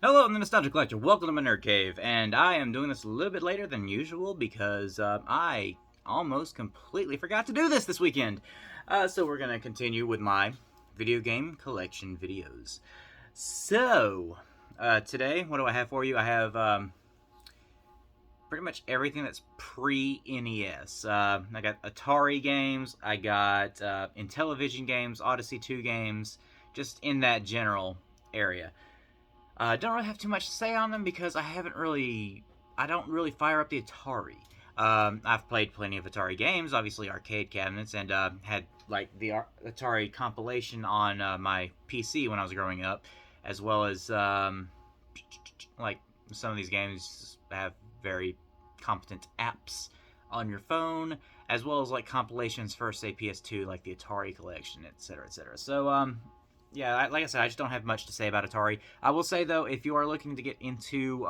Hello, I'm the Nostalgia Collector. Welcome to my Nerd Cave, and I am doing this a little bit later than usual because I almost completely forgot to do this weekend. So we're gonna continue with my video game collection videos. So today, what do I have for you? I have pretty much everything that's pre-NES. I got Atari games, I got Intelivision games, Odyssey 2 games, just in that general area. Don't really have too much to say on them because I don't really fire up the Atari. I've played plenty of Atari games, obviously arcade cabinets, and had like the Atari compilation on my PC when I was growing up, as well as like some of these games have very competent apps on your phone, as well as like compilations for say PS2, like the Atari collection, etc., etc. So yeah, like I said, I just don't have much to say about Atari. I will say, though, if you are looking to get into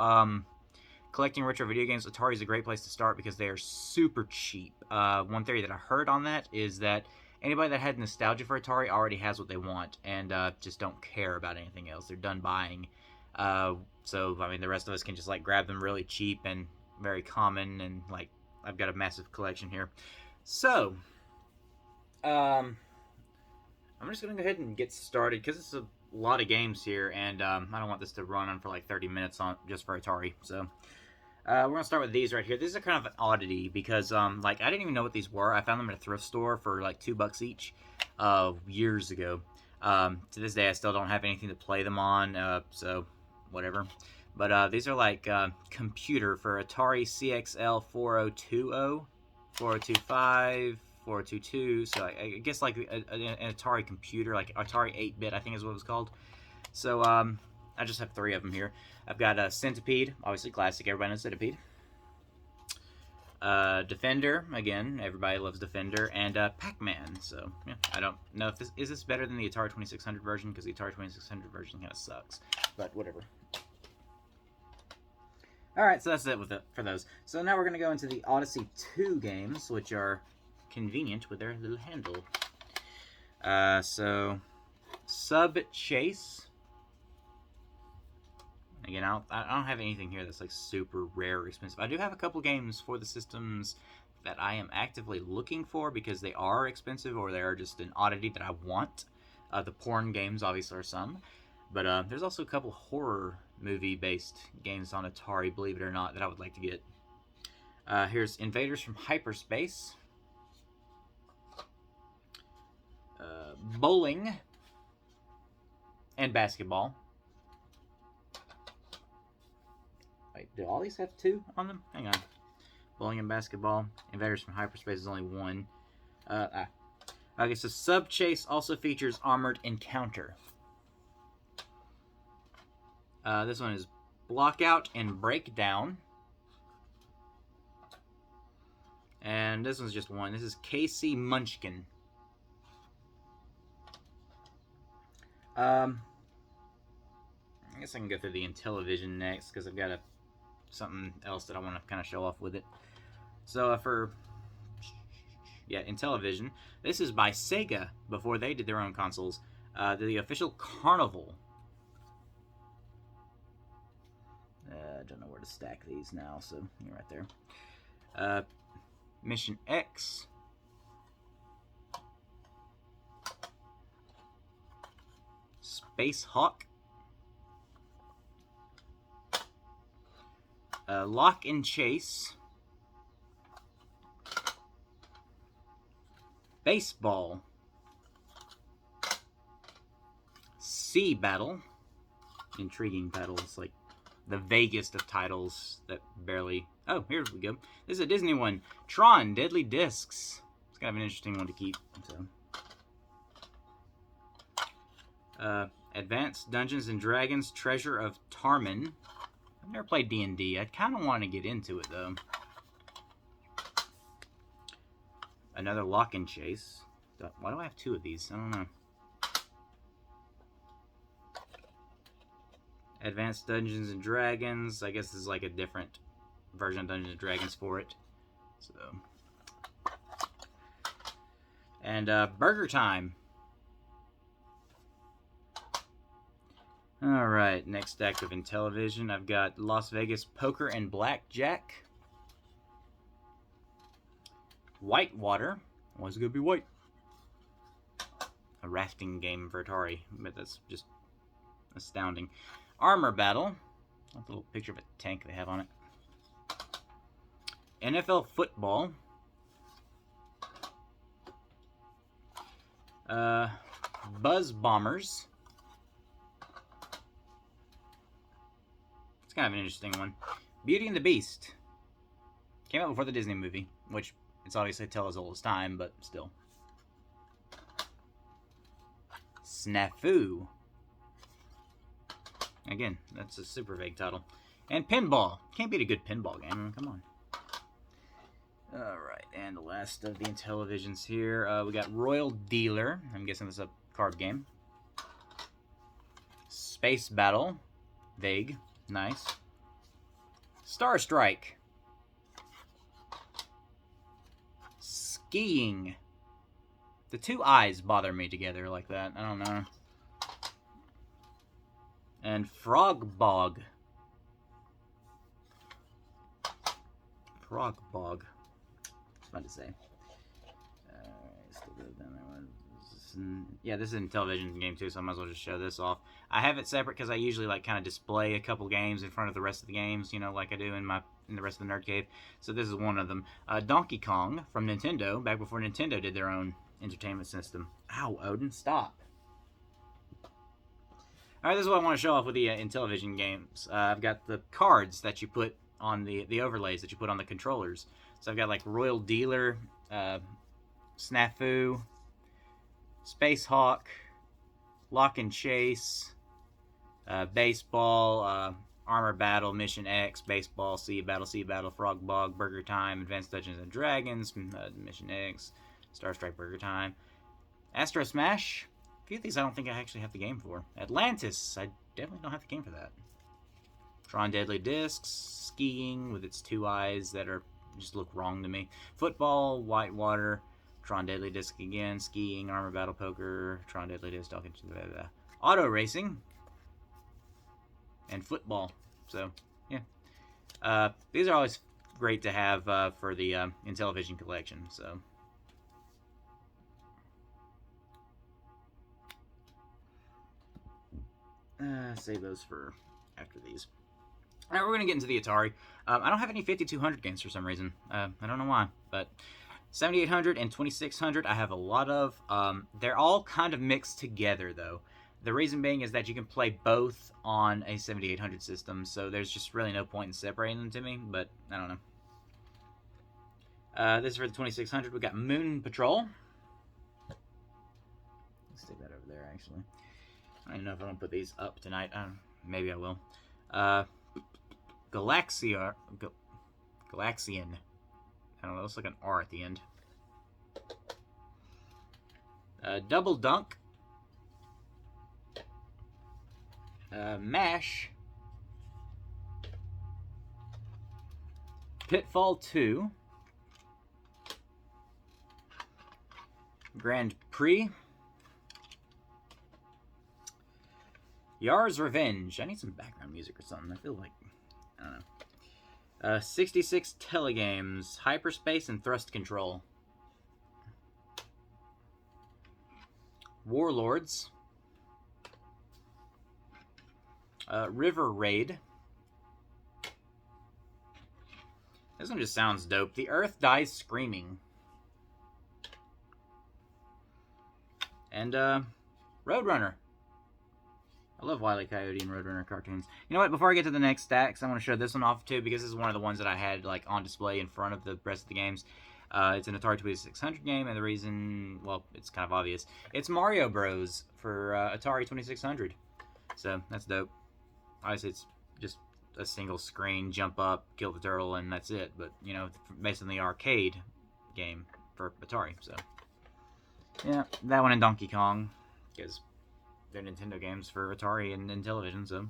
collecting retro video games, Atari is a great place to start because they are super cheap. One theory that I heard on that is that anybody that had nostalgia for Atari already has what they want and just don't care about anything else. They're done buying. So, I mean, the rest of us can just, like, grab them really cheap and very common, and, like, I've got a massive collection here. So, I'm just going to go ahead and get started because it's a lot of games here, and I don't want this to run on for like 30 minutes on just for Atari. So we're going to start with these right here. These are kind of an oddity because like I didn't even know what these were. I found them at a thrift store for like $2 each years ago. To this day, I still don't have anything to play them on, so whatever. But these are like computer for Atari CXL 4020, 4025, 4022, so I guess like an Atari computer, like Atari 8-bit, I think is what it was called. So I just have 3 of them here. I've got a Centipede, obviously classic, everybody knows Centipede. Defender, again, everybody loves Defender, and Pac-Man. So yeah, I don't know if this is better than the Atari 2600 version, because the Atari 2600 version kind of sucks, but whatever. Alright, so that's it for those. So now we're going to go into the Odyssey 2 games, which are convenient with their little handle. So Sub Chase. Again, I don't have anything here that's like super rare or expensive. I do have a couple games for the systems that I am actively looking for because they are expensive or they are just an oddity that I want. The porn games obviously are some, but there's also a couple horror movie-based games on Atari, believe it or not, that I would like to get. Here's Invaders from Hyperspace. Bowling and basketball. Wait, do all these have 2 on them? Hang on. Bowling and basketball. Invaders from Hyperspace is only 1. Okay, so Sub Chase also features Armored Encounter. This one is Blockout and Breakdown. And this one's just 1. This is KC Munchkin. I guess I can go through the Intelivision next because I've got something else that I want to kind of show off with it. So Intelivision. This is by Sega before they did their own consoles. The official Carnival. I don't know where to stack these now, so you're right there. Mission X. Space Hawk. Lock and Chase. Baseball. Sea Battle. Intriguing titles, like the vaguest of titles that barely... Oh, here we go. This is a Disney one. Tron, Deadly Discs. It's kind of an interesting one to keep, so... Advanced Dungeons & Dragons Treasure of Tarman. I've never played D&D. I kind of want to get into it, though. Another Lock and Chase. Why do I have 2 of these? I don't know. Advanced Dungeons & Dragons. I guess this is like a different version of Dungeons & Dragons for it. So. And Burger Time. Alright, next stack of Intelivision. I've got Las Vegas Poker and Blackjack. Whitewater. Always gonna be white. A rafting game for Atari, but that's just astounding. Armor Battle. That's a little picture of a tank they have on it. NFL Football. Buzz Bombers. It's kind of an interesting one. Beauty and the Beast. Came out before the Disney movie, which it's obviously a tale as old as time, but still. Snafu. Again, that's a super vague title. And Pinball. Can't beat a good pinball game. Come on. Alright, and the last of the Intellivisions here. We got Royal Dealer. I'm guessing this is a card game. Space Battle. Vague. Nice. Star Strike. Skiing. The two eyes bother me together like that. I don't know. And Frog Bog. Frog Bog. What's fun to say. Still good down there. Yeah, this is an Intellivision game too, so I might as well just show this off. I have it separate because I usually like kind of display a couple games in front of the rest of the games, you know, like I do in the rest of the Nerd Cave. So this is one of them. Donkey Kong from Nintendo, back before Nintendo did their own entertainment system. Ow, Odin, stop. Alright, this is what I want to show off with the Intellivision games. I've got the cards that you put on the overlays that you put on the controllers. So I've got like Royal Dealer, Snafu, Space Hawk, Lock and Chase, Baseball, Armor Battle, Mission X, Baseball, Sea Battle, Frog Bog, Burger Time, Advanced Dungeons and Dragons, Mission X, Star Strike, Burger Time, Astro Smash. A few of these I don't think I actually have the game for. Atlantis, I definitely don't have the game for that. Tron Deadly Discs, Skiing with its two eyes that are just look wrong to me. Football, Whitewater, Tron Deadly Disc again, Skiing, Armor Battle, Poker, Tron Deadly Disc, Auto Racing, and Football. So, yeah. These are always great to have for the Intellivision collection, so. Save those for after these. Alright, we're going to get into the Atari. I don't have any 5200 games for some reason. I don't know why, but 7800 and 2600 I have a lot of. They're all kind of mixed together, though. The reason being is that you can play both on a 7800 system, so there's just really no point in separating them to me, but I don't know. This is for the 2600. We got Moon Patrol. Let's stick that over there, actually. I don't know if I'm going to put these up tonight. Maybe I will. Galaxian. I don't know, looks like an R at the end. Double Dunk. MASH. Pitfall 2. Grand Prix. Yar's Revenge. I need some background music or something. I feel like, I don't know. 66 Telegames. Hyperspace and Thrust Control. Warlords. River Raid. This one just sounds dope. The Earth Dies Screaming. And, Roadrunner. I love Wile E. Coyote and Roadrunner cartoons. You know what? Before I get to the next stacks, I want to show this one off too, because this is one of the ones that I had like on display in front of the rest of the games. It's an Atari 2600 game, and the reason, well, it's kind of obvious. It's Mario Bros. For Atari 2600. So, that's dope. Obviously, it's just a single screen, jump up, kill the turtle, and that's it. But, you know, based on the arcade game for Atari, so. Yeah, that one and Donkey Kong, because they're Nintendo games for Atari and Intellivision, so.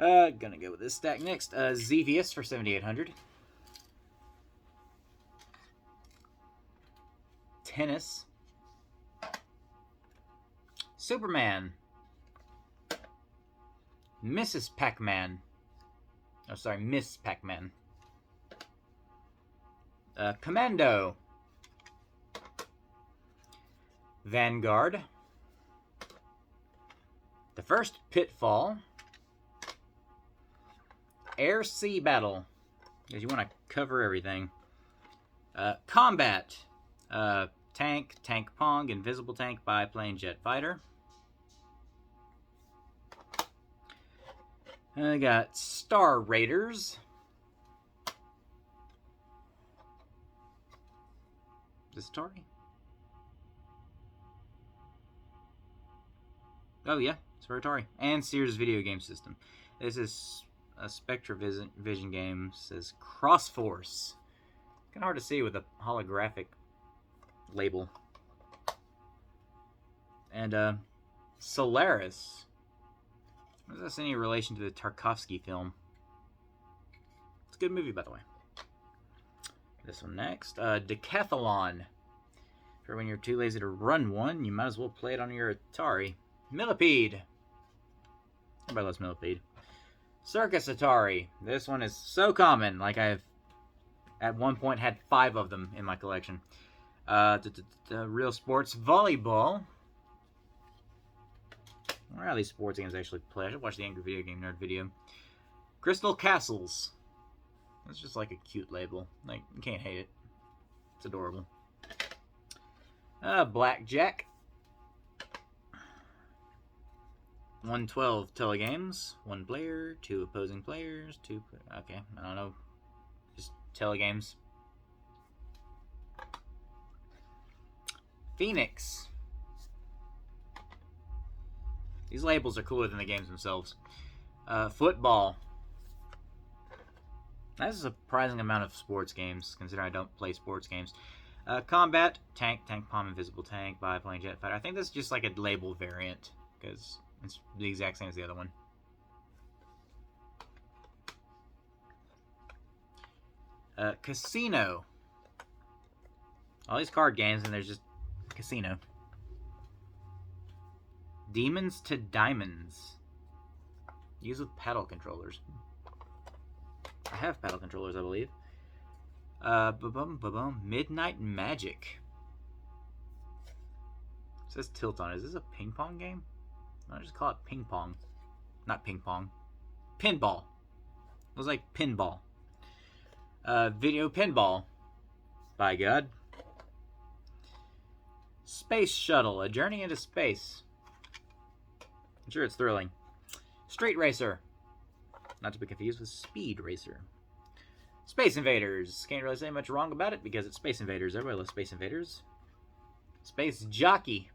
Gonna go with this stack next. Xevious for 7800. Tennis. Mrs. Pac-Man. Oh, sorry, Miss Pac-Man. Commando. Vanguard. The First Pitfall. Air-Sea Battle. Because you want to cover everything. Combat. Tank, Tank Pong, Invisible Tank, Biplane, Jet Fighter. I got Star Raiders. Is this Atari? Oh yeah, it's for Atari. And Sears Video Game System. This is a Spectravision game. It says Cross Force. Kind of hard to see with a holographic label. And Solaris. Is this any relation to the Tarkovsky film? It's a good movie, by the way. This one next. Decathlon. For when you're too lazy to run one, you might as well play it on your Atari. Millipede. Everybody loves Millipede. Circus Atari. This one is so common. Like I've at one point had 5 of them in my collection. Real Sports Volleyball. Where are these sports games actually play? I should watch the Angry Video Game Nerd video. Crystal Castles. It's just like a cute label. Like, you can't hate it. It's adorable. Blackjack. 112 telegames. 1 player, 2 opposing players, 2... Okay, I don't know. Just telegames. Phoenix. These labels are cooler than the games themselves. Football. That's a surprising amount of sports games, considering I don't play sports games. Combat. Tank, Tank Palm, Invisible Tank, Biplane, Jet Fighter. I think that's just like a label variant, because it's the exact same as the other one. Casino. All these card games, and there's just Casino. Demons to Diamonds. Use with paddle controllers. I have paddle controllers, I believe. Midnight Magic. It says tilt on it. Is this a ping pong game? I'll just call it ping pong. Not ping pong. Pinball. It was like pinball. Video pinball. By God. Space Shuttle. A journey into space. I'm sure it's thrilling. Street Racer. Not to be confused with Speed Racer. Space Invaders. Can't really say much wrong about it because it's Space Invaders. Everybody loves Space Invaders. Space Jockey.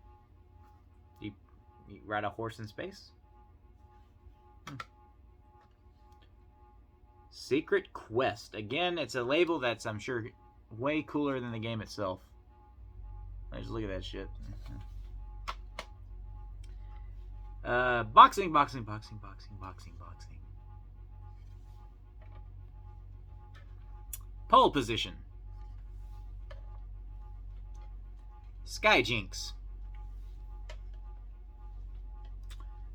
You ride a horse in space? Secret Quest. Again, it's a label that's, I'm sure, way cooler than the game itself. Just look at that shit. Boxing. Pole Position. Skijinks.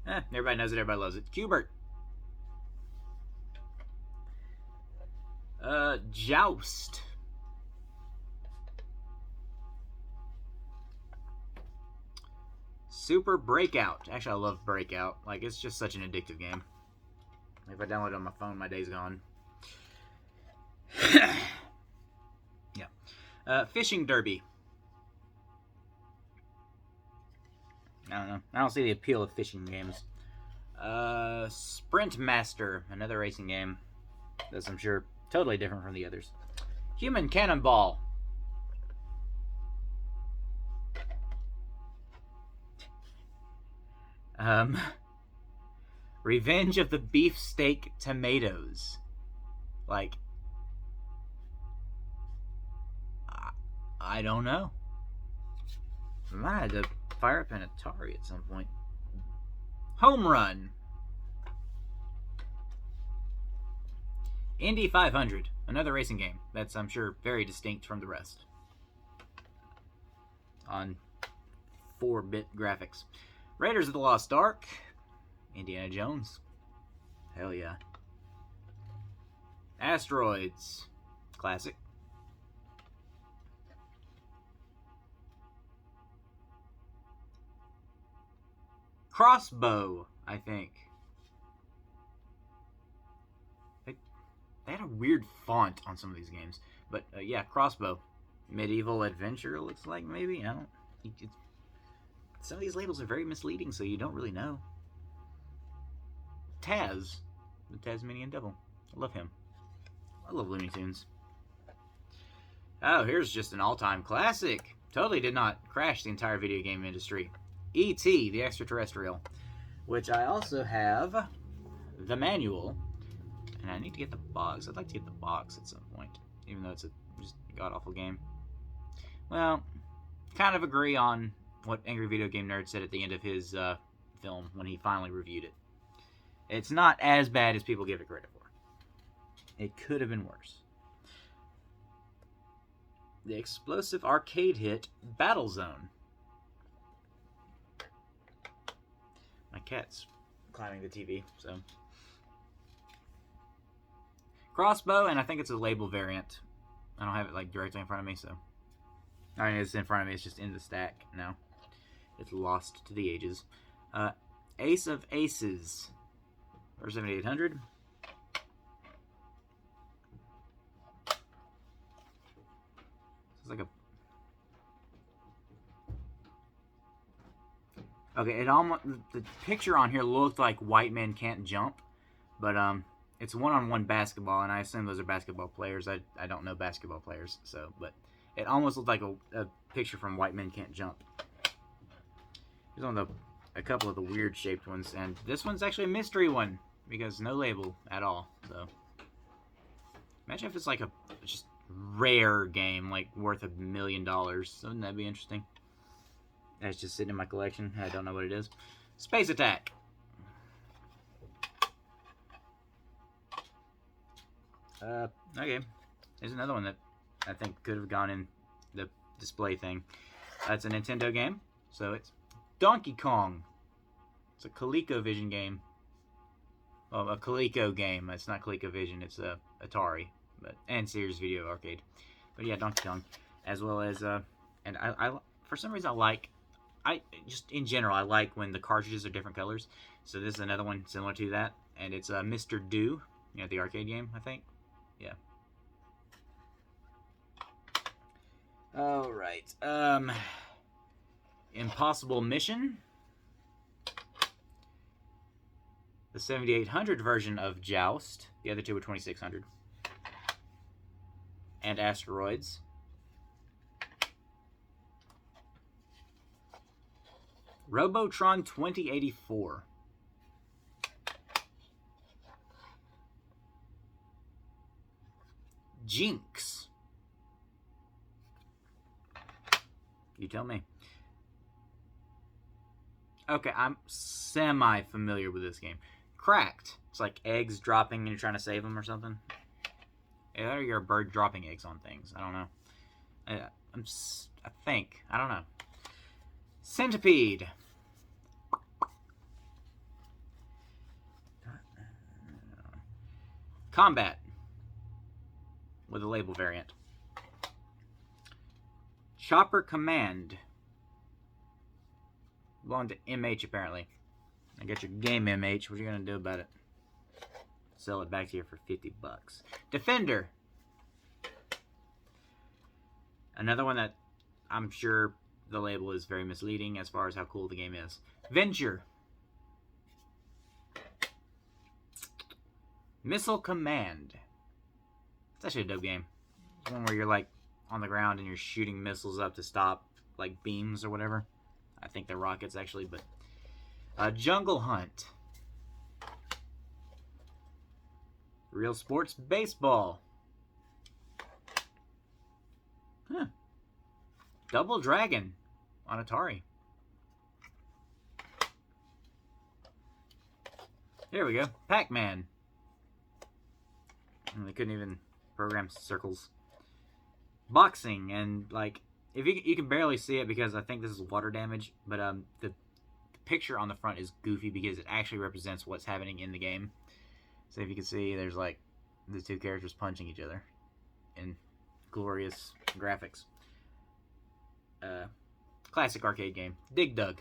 Everybody knows it, everybody loves it. Qbert. Joust. Super Breakout. Actually, I love Breakout. Like, it's just such an addictive game. If I download it on my phone, my day's gone. Yeah. Fishing Derby. I don't know. I don't see the appeal of fishing games. Sprint Master. Another racing game. That's, I'm sure, totally different from the others. Human Cannonball. Revenge of the Beefsteak Tomatoes. Like, I don't know. I might have to fire up an Atari at some point. Home Run. Indy 500. Another racing game that's, I'm sure, very distinct from the rest. On 4-bit graphics. Raiders of the Lost Ark. Indiana Jones. Hell yeah. Asteroids. Classic. Crossbow, I think. They had a weird font on some of these games. But yeah, Crossbow. Medieval adventure, looks like, maybe? I don't... some of these labels are very misleading, so you don't really know. Taz. The Tasmanian Devil. I love him. I love Looney Tunes. Oh, here's just an all-time classic. Totally did not crash the entire video game industry. E.T. the Extraterrestrial. Which I also have the manual. And I need to get the box. I'd like to get the box at some point. Even though it's a just god-awful game. Well, kind of agree on what Angry Video Game Nerd said at the end of his film when he finally reviewed it. It's not as bad as people give it credit for. It could have been worse. The explosive arcade hit Battlezone. My cat's climbing the TV, so... Crossbow, and I think it's a label variant. I don't have it like directly in front of me, so... I mean, it's in front of me, it's just in the stack now. It's lost to the ages. Ace of Aces. For 7800. It's like a... Okay, it almost... The picture on here looked like White Men Can't Jump. But, it's one-on-one basketball, and I assume those are basketball players. I don't know basketball players, so... But it almost looked like a picture from White Men Can't Jump. Here's one of a couple of the weird-shaped ones, and this one's actually a mystery one. Because no label at all, so... Imagine if it's like a just rare game, like worth $1 million. Wouldn't that be interesting? That's just sitting in my collection. I don't know what it is. Space Attack. Okay. There's another one that I think could have gone in the display thing. That's a Nintendo game. So it's Donkey Kong. It's a ColecoVision game. Well, a Coleco game. It's not ColecoVision. It's Atari, and Sears Video Arcade. But yeah, Donkey Kong, as well as and I for some reason I just in general I like when the cartridges are different colors. So this is another one similar to that, and it's Mr. Do, the arcade game, I think. Yeah. All right. Impossible Mission. The 7800 version of Joust. The other two were 2600. And Asteroids. Robotron 2084. Jinx. You tell me. Okay, I'm semi-familiar with this game. Cracked. It's like eggs dropping and you're trying to save them or something. Yeah, or you're a bird dropping eggs on things. I don't know. I think. I don't know. Centipede. Combat. With a label variant. Chopper Command. Belong to MH apparently. I got your game, MH. What are you going to do about it? Sell it back to you for $50. Defender. Another one that I'm sure the label is very misleading as far as how cool the game is. Venture. Missile Command. It's actually a dope game. It's one where you're like on the ground and you're shooting missiles up to stop like beams or whatever. I think they're rockets actually, but... Jungle Hunt. Real Sports Baseball. Huh. Double Dragon on Atari. Here we go. Pac-Man. They couldn't even program circles. Boxing, and like, if you can barely see it because I think this is water damage, but the picture on the front is goofy because it actually represents what's happening in the game. So if you can see, there's like the two characters punching each other in glorious graphics. Classic arcade game. Dig Dug.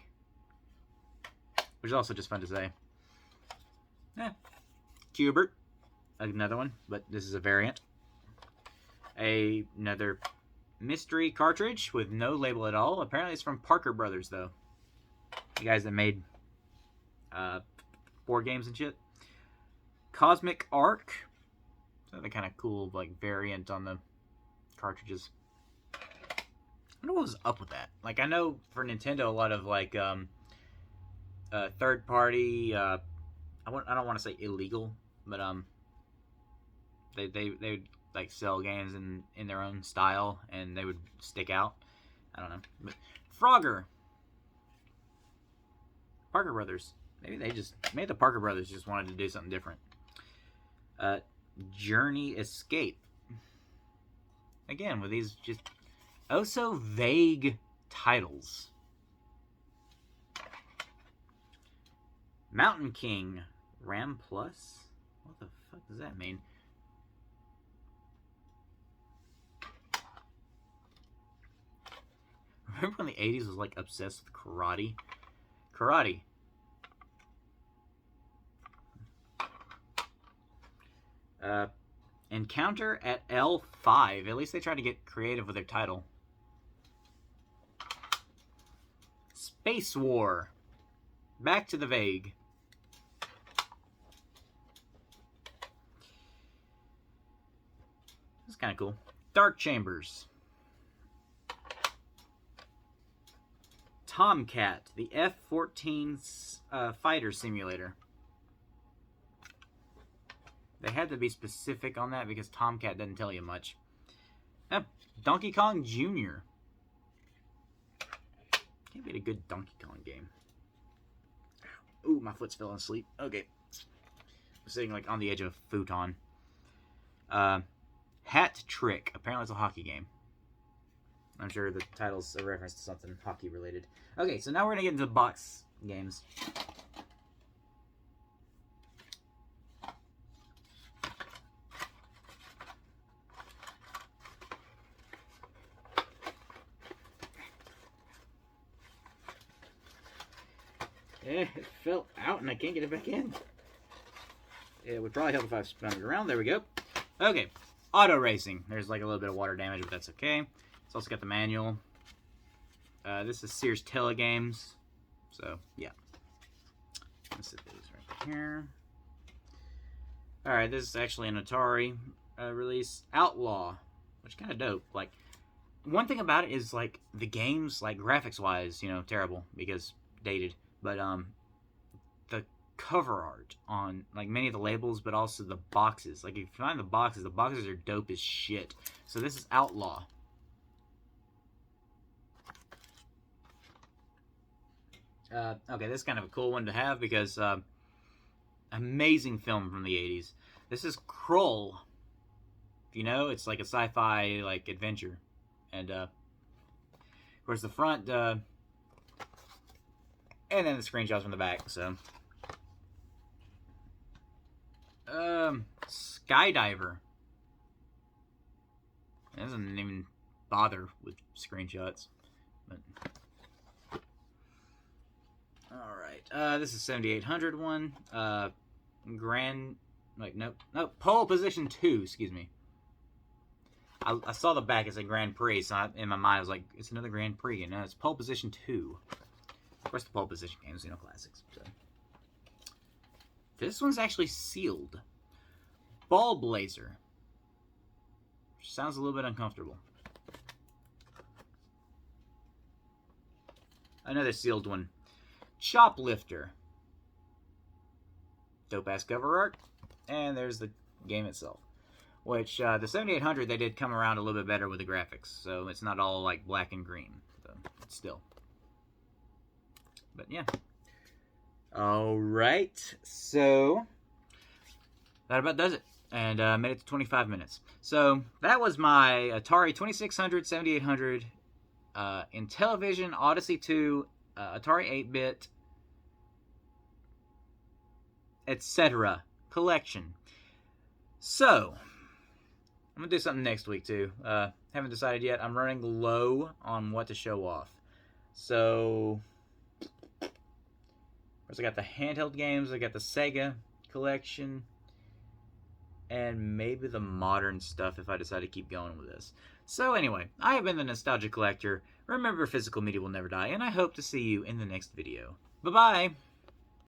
Which is also just fun to say. Cubert. Another one, but this is a variant. Another mystery cartridge with no label at all. Apparently it's from Parker Brothers, though. The guys that made board games and shit. Cosmic Ark. So the kind of cool like variant on the cartridges. I wonder what was up with that. Like, I know for Nintendo, a lot of like third party. I don't want to say illegal, but they would like sell games in their own style, and they would stick out. I don't know, but Frogger. Parker Brothers. Maybe the Parker Brothers just wanted to do something different. Journey Escape. Again, with these just oh so vague titles. Mountain King. Ram Plus? What the fuck does that mean? Remember when the 80s was like obsessed with karate? Karate. Encounter at L5. At least they tried to get creative with their title. Space War. Back to the vague. That's kind of cool. Dark Chambers. Tomcat, the F-14 fighter simulator. They had to be specific on that because Tomcat doesn't tell you much. Donkey Kong Jr. Can't beat a good Donkey Kong game. Ooh, my foot's falling asleep. Okay. I'm sitting like on the edge of a futon. Hat Trick. Apparently it's a hockey game. I'm sure the title's a reference to something hockey related. Okay, so now we're going to get into the box games. Yeah, it fell out and I can't get it back in. It would probably help if I spun it around. There we go. Okay, Auto Racing. There's like a little bit of water damage, but that's okay. It's also got the manual. This is Sears Telegames. So, yeah. Let's set these right here. Alright, this is actually an Atari release. Outlaw, which is kind of dope. Like, one thing about it is, like, the games, like, graphics-wise, you know, terrible because dated. But, the cover art on, like, many of the labels, but also the boxes. Like, if you find the boxes are dope as shit. So this is Outlaw. Okay, this is kind of a cool one to have because, amazing film from the 80s. This is Krull. You know, it's like a sci-fi, like, adventure. And, of course, the front, and then the screenshots from the back, so. Skydiver. It doesn't even bother with screenshots. But. Alright, this is 7800 one. Pole Position 2, excuse me. I saw the back, it said Grand Prix, so in my mind I was like, it's another Grand Prix, and no, it's Pole Position 2. Of course, the Pole Position games, you know, classics. So. This one's actually sealed. Ball Blazer. Which sounds a little bit uncomfortable. Another sealed one. Choplifter. Dope-ass cover art. And there's the game itself. Which, the 7800, they did come around a little bit better with the graphics. So it's not all, like, black and green. So, still. But, yeah. Alright. So, that about does it. And made it to 25 minutes. So, that was my Atari 2600, 7800, Intelivision, Odyssey 2, Atari 8-bit, etc. collection. So, I'm going to do something next week, too. Haven't decided yet. I'm running low on what to show off. So, first I got the handheld games. I got the Sega collection. And maybe the modern stuff if I decide to keep going with this. So anyway, I have been the Nostalgia Collector. Remember, physical media will never die, and I hope to see you in the next video. Bye-bye!